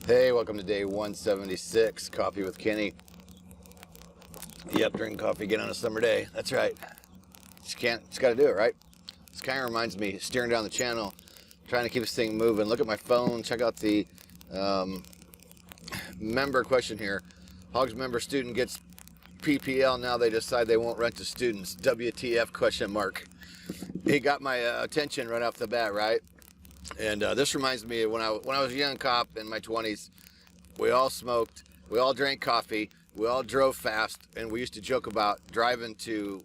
Hey, welcome to day 176, Coffee with Kenny. Yep, drink coffee again on a summer day. That's right. Just got to do it, right? This kind of reminds me, steering down the channel, trying to keep this thing moving. Look at my phone, check out the member question here. Hogs member student gets PPL, now they decide they won't rent to students. WTF question mark. He got my attention right off the bat, right? And this reminds me of when I was a young cop in my 20s. We all smoked, we all drank coffee, we all drove fast, and we used to joke about driving to,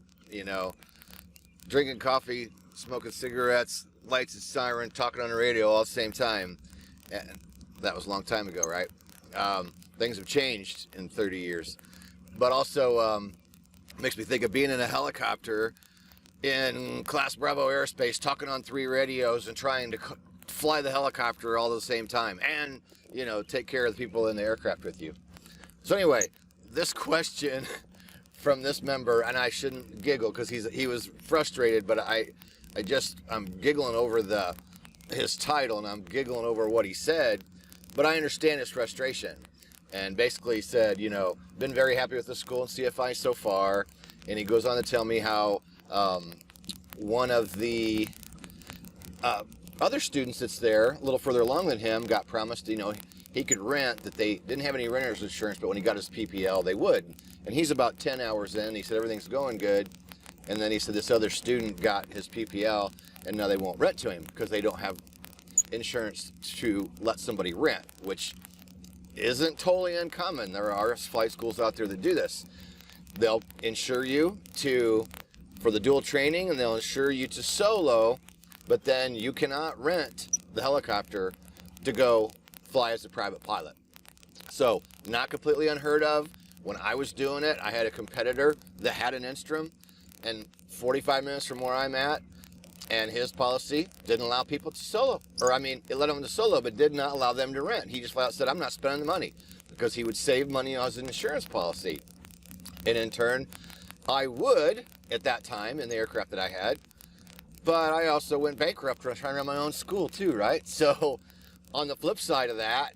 drinking coffee, smoking cigarettes, lights and siren, talking on the radio all at the same time. And that was a long time ago, right? Things have changed in 30 years. But also makes me think of being in a helicopter in Class Bravo airspace, talking on 3 radios and trying to fly the helicopter all at the same time and, take care of the people in the aircraft with you. So anyway, this question from this member, and I shouldn't giggle because he was frustrated, but I'm giggling over his title and I'm giggling over what he said, but I understand his frustration. And basically said, been very happy with the school and CFI so far. And he goes on to tell me how one of the other students that's there, a little further along than him, got promised, he could rent, that they didn't have any renter's insurance, but when he got his PPL, they would. And he's about 10 hours in. He said everything's going good. And then he said this other student got his PPL, and now they won't rent to him because they don't have insurance to let somebody rent, which isn't totally uncommon. There are flight schools out there that do this. They'll insure you for the dual training, and they'll insure you to solo, but then you cannot rent the helicopter to go fly as a private pilot. So not completely unheard of. When I was doing it, I had a competitor that had an Instrum, and 45 minutes from where I'm at, and his policy didn't allow people to solo. It let them to solo, but did not allow them to rent. He just flat out said, I'm not spending the money, because he would save money on his insurance policy. And in turn, I would, at that time, in the aircraft that I had, but I also went bankrupt trying to run my own school too, right? So on the flip side of that,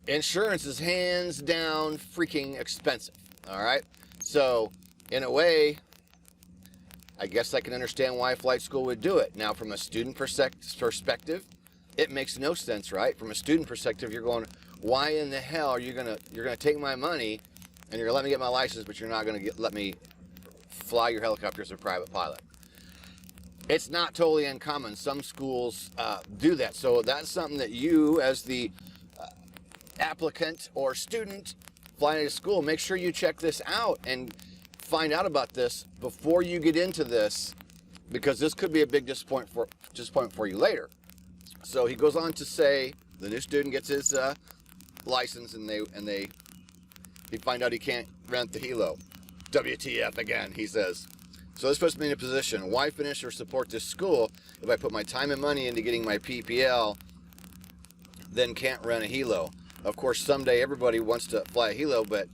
insurance is hands down freaking expensive, all right? So in a way, I guess I can understand why a flight school would do it. Now, from a student perspective, it makes no sense, right? From a student perspective, you're going, why in the hell are you're gonna take my money and you're gonna let me get my license, but you're not gonna let me fly your helicopter as a private pilot? It's not totally uncommon. Some schools do that. So that's something that you, as the applicant or student flying to school, make sure you check this out and find out about this before you get into this, because this could be a big disappointment for you later. So he goes on to say the new student gets his license, and he find out he can't rent the helo. WTF again, he says. So this puts me in a position: why finish or support this school if I put my time and money into getting my PPL, then can't rent a helo? Of course, someday everybody wants to fly a helo, but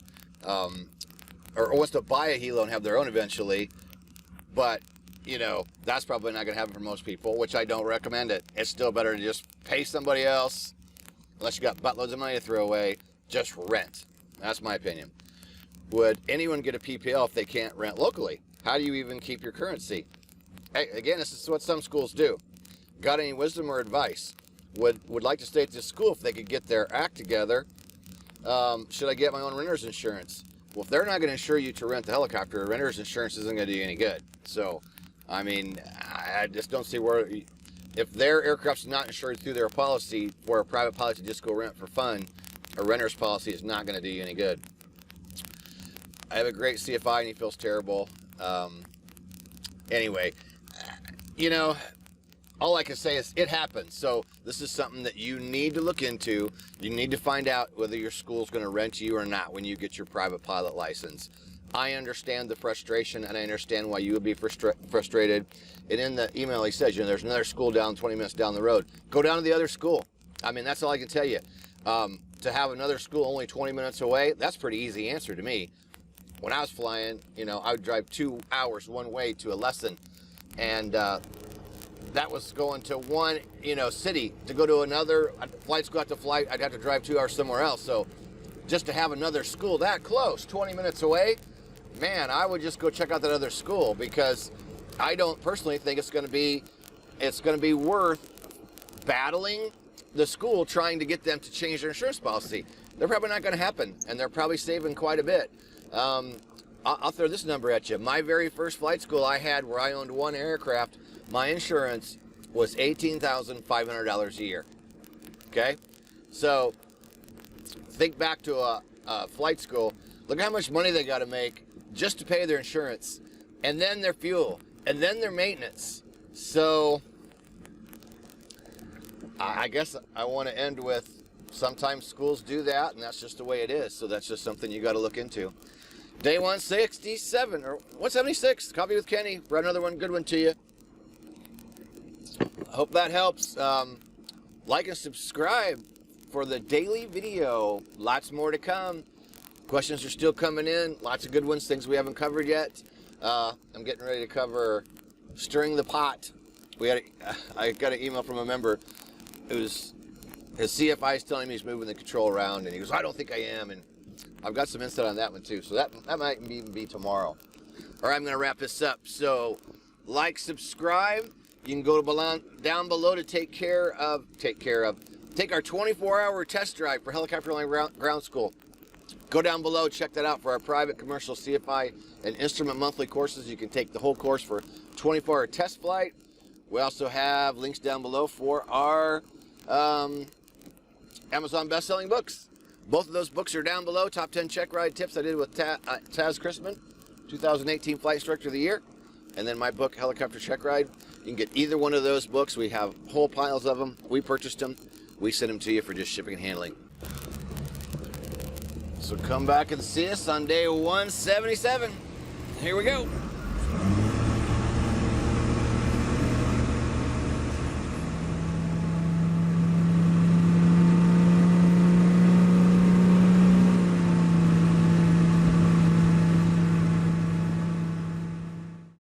or wants to buy a helo and have their own eventually, but that's probably not going to happen for most people, which I don't recommend it. It's still better to just pay somebody else, unless you got buttloads of money to throw away. Just rent. That's my opinion. Would anyone get a PPL if they can't rent locally? How do you even keep your currency? Hey, again, this is what some schools do. Got any wisdom or advice? Would like to stay at this school if they could get their act together. Should I get my own renter's insurance? Well, if they're not going to insure you to rent the helicopter, renter's insurance isn't going to do you any good. So, I just don't see where, if their aircraft's not insured through their policy, for a private pilot to just go rent for fun, a renter's policy is not going to do you any good. I have a great CFI and he feels terrible. Anyway, all I can say is it happens. So this is something that you need to look into. You need to find out whether your school's going to rent you or not when you get your private pilot license. I understand the frustration, and I understand why you would be frustrated. And in the email he says, there's another school down 20 minutes down the road. Go down to the other school. That's all I can tell you. To have another school only 20 minutes away, that's a pretty easy answer to me. When I was flying, I would drive 2 hours one way to a lesson, and that was going to one, city. To go to another flight school after flight, I'd have to drive 2 hours somewhere else. So just to have another school that close, 20 minutes away, man, I would just go check out that other school, because I don't personally think it's going to be worth battling the school trying to get them to change their insurance policy. They're probably not going to happen, and they're probably saving quite a bit. I'll throw this number at you. My very first flight school I had, where I owned one aircraft, my insurance was $18,500 a year. Okay? So think back to a flight school. Look at how much money they got to make just to pay their insurance, and then their fuel, and then their maintenance. So I guess I want to end with, sometimes schools do that, and that's just the way it is. So that's just something you got to look into. Day 167, or 176, Coffee with Kenny. Brought another good one to you. I hope that helps. Like and subscribe for the daily video. Lots more to come. Questions are still coming in. Lots of good ones, things we haven't covered yet. I'm getting ready to cover stirring the pot. I got an email from a member who's, his CFI is telling me he's moving the control around, and he goes, I don't think I am, and I've got some insight on that one too, so that might even be tomorrow. All right, I'm going to wrap this up. So, like, subscribe. You can go down below to take our 24-hour test drive for Helicopter Line Ground School. Go down below, check that out for our private commercial CFI and instrument monthly courses. You can take the whole course for 24-hour test flight. We also have links down below for our Amazon best-selling books. Both of those books are down below. Top 10 check ride tips I did with Taz Chrisman, 2018 Flight Instructor of the Year. And then my book, Helicopter Check Ride. You can get either one of those books. We have whole piles of them. We purchased them. We send them to you for just shipping and handling. So come back and see us on day 177. Here we go.